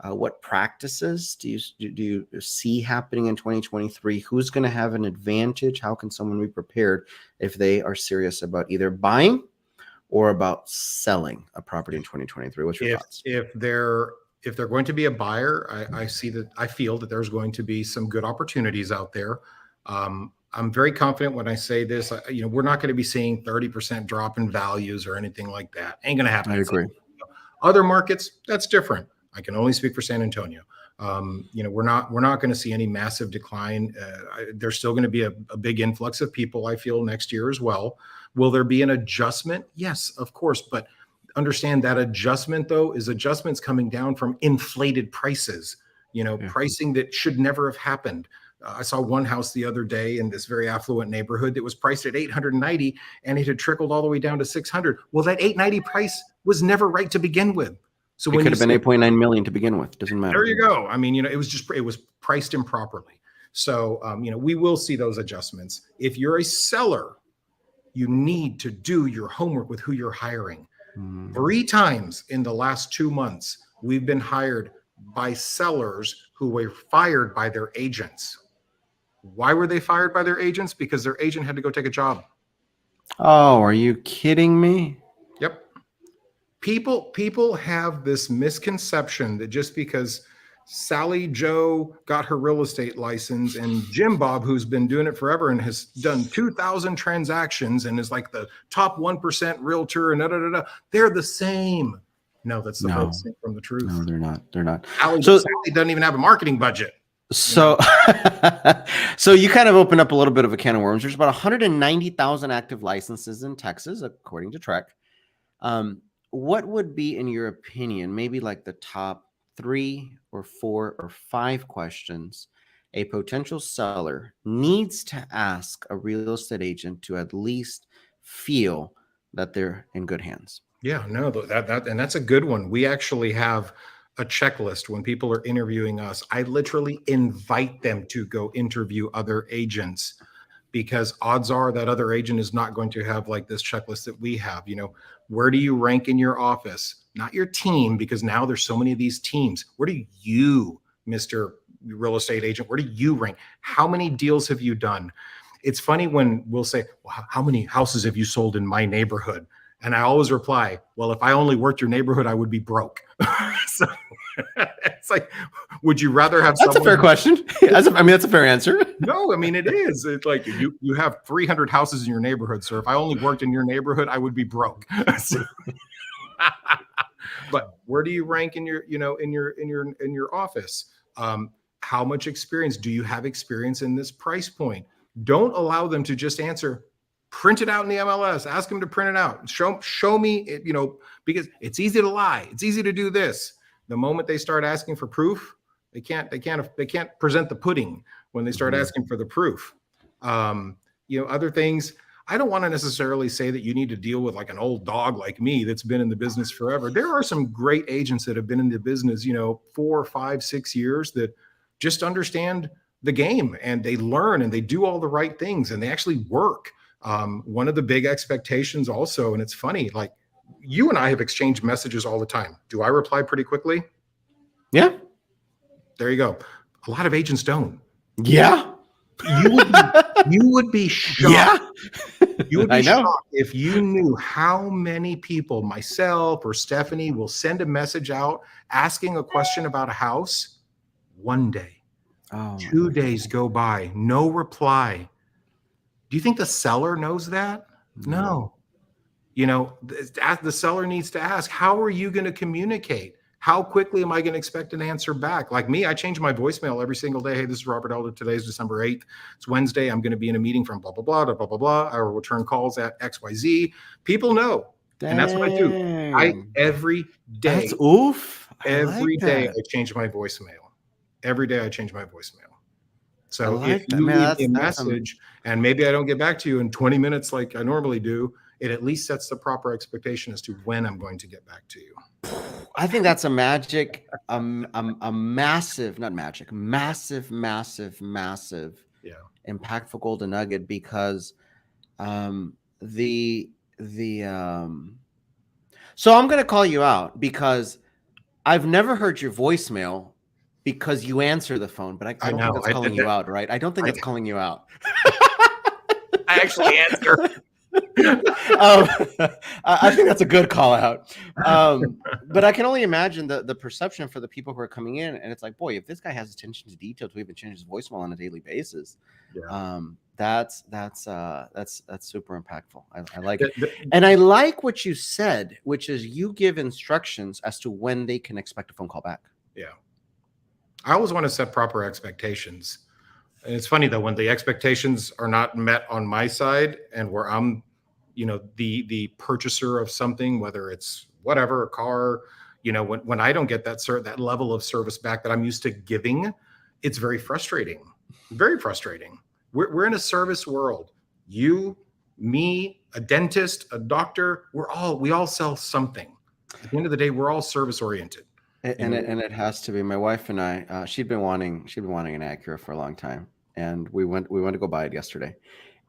Speaker 1: What practices do you see happening in 2023? Who's going to have an advantage? How can someone be prepared if they are serious about either buying or about selling a property in 2023? What's your thoughts?
Speaker 2: If they're going to be a buyer, I feel that there's going to be some good opportunities out there. I'm very confident when I say this. We're not going to be seeing 30% drop in values or anything like that. Ain't going to happen.
Speaker 1: I agree.
Speaker 2: Other markets, that's different. I can only speak for San Antonio. We're not going to see any massive decline. There's still going to be a big influx of people, I feel, next year as well. Will there be an adjustment? Yes, of course. But understand that adjustment, though, is adjustments coming down from inflated prices, pricing that should never have happened. I saw one house the other day in this very affluent neighborhood that was priced at 890 and it had trickled all the way down to 600. Well, that 890 price was never right to begin with. So
Speaker 1: it could have been 8.9 million to begin with. Doesn't matter.
Speaker 2: There you go. I mean, it was priced improperly. So, we will see those adjustments. If you're a seller, you need to do your homework with who you're hiring. 3 times in the last 2 months, we've been hired by sellers who were fired by their agents. Why were they fired by their agents? Because their agent had to go take a job.
Speaker 1: Oh, are you kidding me?
Speaker 2: Yep. People have this misconception that just because Sally Joe got her real estate license and Jim Bob, who's been doing it forever and has done 2,000 transactions and is like the top 1% realtor and they're the same. No, that's the furthest thing from the truth.
Speaker 1: No, they're not. They're not.
Speaker 2: Sally doesn't even have a marketing budget.
Speaker 1: So, so you kind of open up a little bit of a can of worms. There's about 190,000 active licenses in Texas, according to Trek. What would be, in your opinion, maybe like the top 3 or 4 or 5 questions a potential seller needs to ask a real estate agent to at least feel that they're in good hands?
Speaker 2: Yeah, no, and that's a good one. We actually have a checklist when people are interviewing us. I literally invite them to go interview other agents because odds are that other agent is not going to have like this checklist that we have. Where do you rank in your office? Not your team, because now there's so many of these teams. Where do you, Mr. Real Estate Agent, where do you rank? How many deals have you done? It's funny when we'll say, well, how many houses have you sold in my neighborhood? And I always reply, well, if I only worked your neighborhood, I would be broke. So it's like, would you rather have
Speaker 1: That's a fair question. That's a fair answer.
Speaker 2: No, I mean, it is. It's like you have 300 houses in your neighborhood, sir. If I only worked in your neighborhood, I would be broke. But where do you rank in your office? How much experience do you have experience in this price point? Don't allow them to just answer, print it out in the MLS, ask them to print it out. Show me, because it's easy to lie. It's easy to do this. The moment they start asking for proof, they can't present the pudding when they start asking for the proof. Other things, I don't want to necessarily say that you need to deal with like an old dog like me that's been in the business forever. There are some great agents that have been in the business, 4, 5, 6 years that just understand the game and they learn and they do all the right things and they actually work. One of the big expectations also, and it's funny, like you and I have exchanged messages all the time. Do I reply pretty quickly?
Speaker 1: Yeah.
Speaker 2: There you go. A lot of agents don't.
Speaker 1: Yeah.
Speaker 2: You would be shocked.
Speaker 1: Yeah.
Speaker 2: You would be shocked if you knew how many people, myself or Stephanie, will send a message out asking a question about a house. One day, 2 days go by, no reply. Do you think the seller knows that? No. The seller needs to ask, how are you going to communicate? How quickly am I going to expect an answer back? Like me, I change my voicemail every single day. Hey, this is Robert Elder. Today's December 8th. It's Wednesday. I'm going to be in a meeting from blah, blah, blah, to blah, blah, blah. I will return calls at XYZ. People know. Dang. And that's what I do. Every day.
Speaker 1: That's oof.
Speaker 2: Every day I change my voicemail. Every day I change my voicemail. So if you leave a message and maybe I don't get back to you in 20 minutes like I normally do, it at least sets the proper expectation as to when I'm going to get back to you.
Speaker 1: I think that's a massive, massive, impactful golden nugget because so I'm going to call you out because I've never heard your voicemail because you answer the phone, but I don't think that's calling you out, right? I don't think that's calling you out.
Speaker 2: I actually answer.
Speaker 1: I think that's a good call out. But I can only imagine the perception for the people who are coming in, and it's like, boy, if this guy has attention to detail to even change his voicemail on a daily basis, that's super impactful. I like it, and I like what you said, which is you give instructions as to when they can expect a phone call back.
Speaker 2: Yeah. I always want to set proper expectations. And it's funny though, when the expectations are not met on my side and where I'm, the purchaser of something, whether it's whatever, a car, when I don't get that level of service back that I'm used to giving, it's very frustrating. Very frustrating. We're in a service world. You, me, a dentist, a doctor, we all sell something. At the end of the day, we're all service oriented.
Speaker 1: And it has to be. My wife and I, she'd been wanting an Acura for a long time, and we went to go buy it yesterday.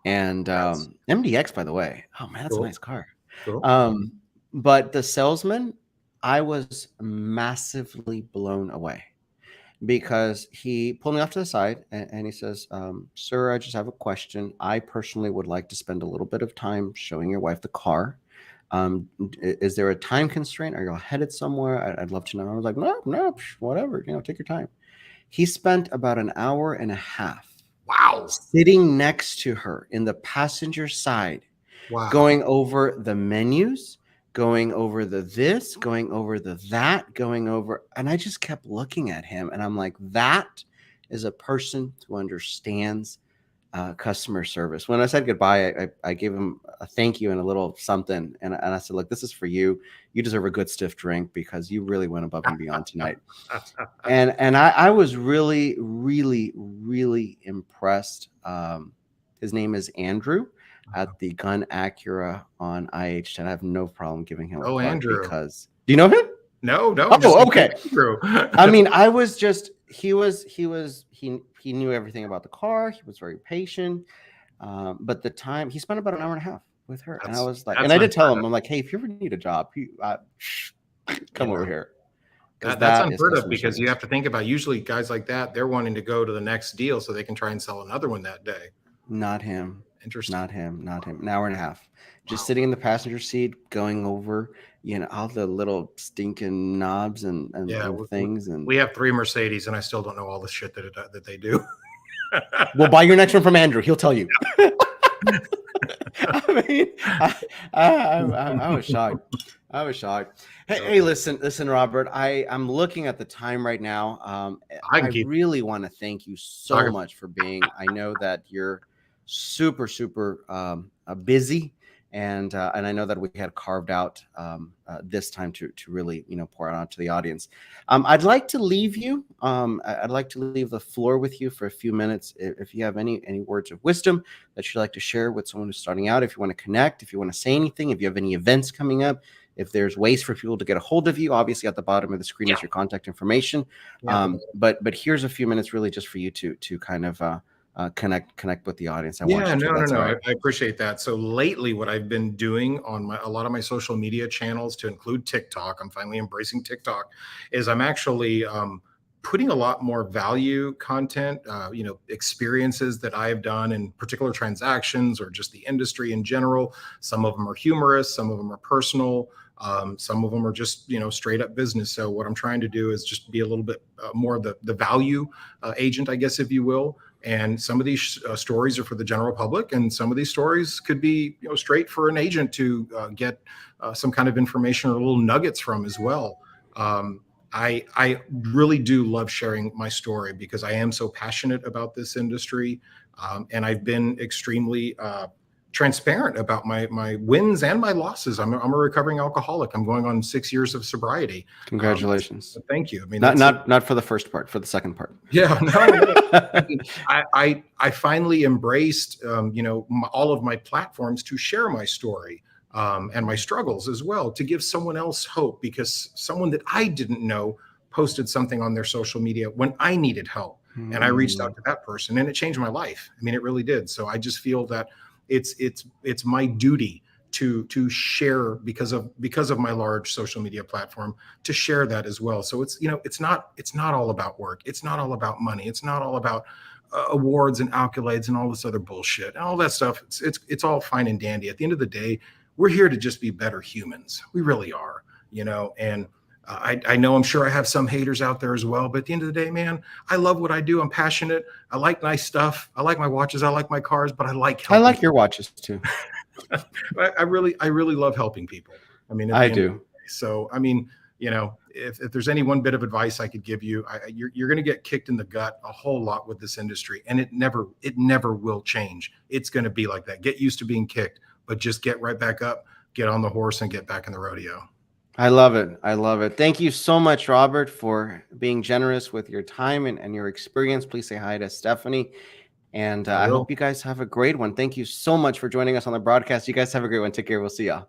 Speaker 1: And MDX, by the way, oh man, that's
Speaker 2: Cool.
Speaker 1: a nice car.
Speaker 2: Cool.
Speaker 1: But the salesman, I was massively blown away because he pulled me off to the side and he says, "Sir, I just have a question. I personally would like to spend a little bit of time showing your wife the car. Is there a time constraint? Are you all headed somewhere? I'd love to know." I was like, no, whatever, take your time. He spent about an hour and a half
Speaker 2: Wow.
Speaker 1: sitting next to her in the passenger side,
Speaker 2: Wow.
Speaker 1: going over the menus, going over the this, going over the that, going over. And I just kept looking at him and I'm like, that is a person who understands customer service. When I said goodbye, I gave him a thank you and a little something. And I said, look, this is for you. You deserve a good stiff drink because you really went above and beyond tonight. and I was really, really, really impressed. His name is Andrew at the Gun Acura on IH10. I have no problem giving him a plug
Speaker 2: Andrew.
Speaker 1: Because do you know him?
Speaker 2: No.
Speaker 1: Oh, okay. I mean, I was just he knew everything about the car. He was very patient. But the time he spent about an hour and a half with her, and I was like, and I did tell him, I'm like, hey, if you ever need a job, come over here.
Speaker 2: That's unheard of because you have to think about usually guys like that, they're wanting to go to the next deal so they can try and sell another one that day.
Speaker 1: Not him.
Speaker 2: Interesting.
Speaker 1: Not him. An hour and a half. Just sitting in the passenger seat, going over, all the little stinking knobs and little things. And
Speaker 2: we have 3 Mercedes, and I still don't know all the shit that they do.
Speaker 1: We'll buy your next one from Andrew. He'll tell you. I mean, I was shocked. Hey, listen, Robert. I'm looking at the time right now. I really want to thank you so much for being. I know that you're super busy, and I know that we had carved out this time to really pour it out to the audience. I'd like to leave you. I'd like to leave the floor with you for a few minutes. If you have any words of wisdom that you'd like to share with someone who's starting out, if you want to connect, if you want to say anything, if you have any events coming up, if there's ways for people to get a hold of you, obviously at the bottom of the screen is your contact information. But here's a few minutes really just for you to kind of connect with the audience.
Speaker 2: No. I appreciate that. So lately, what I've been doing on a lot of my social media channels, to include TikTok, I'm finally embracing TikTok, is I'm actually putting a lot more value content, experiences that I've done in particular transactions or just the industry in general. Some of them are humorous, some of them are personal. Some of them are just, straight up business. So what I'm trying to do is just be a little bit more of the value agent, I guess, if you will. And some of these stories are for the general public, and some of these stories could be, straight for an agent to get some kind of information or little nuggets from as well. I really do love sharing my story because I am so passionate about this industry, and I've been extremely transparent about my wins and my losses. I'm a recovering alcoholic. I'm going on 6 years of sobriety.
Speaker 1: Congratulations.
Speaker 2: Thank you. I mean,
Speaker 1: not for the first part, for the second part.
Speaker 2: Yeah, no. I finally embraced, all of my platforms to share my story and my struggles as well, to give someone else hope, because someone that I didn't know posted something on their social media when I needed help. And I reached out to that person, and it changed my life. I mean, it really did. So I just feel that it's my duty to share, because of my large social media platform, to share that as well. So it's not all about work. It's not all about money. It's not all about awards and accolades and all this other bullshit and all that stuff. It's all fine and dandy. At the end of the day, we're here to just be better humans. We really are, and I know, I'm sure I have some haters out there as well, but at the end of the day, man, I love what I do. I'm passionate. I like nice stuff. I like my watches. I like my cars, but I like
Speaker 1: your watches too.
Speaker 2: I really love helping people. I mean,
Speaker 1: I do.
Speaker 2: So, I mean, if there's any one bit of advice I could give you, you're going to get kicked in the gut a whole lot with this industry, and it never will change. It's going to be like that. Get used to being kicked, but just get right back up, get on the horse, and get back in the rodeo.
Speaker 1: I love it. I love it. Thank you so much, Robert, for being generous with your time and your experience. Please say hi to Stephanie. And I hope you guys have a great one. Thank you so much for joining us on the broadcast. You guys have a great one. Take care. We'll see y'all.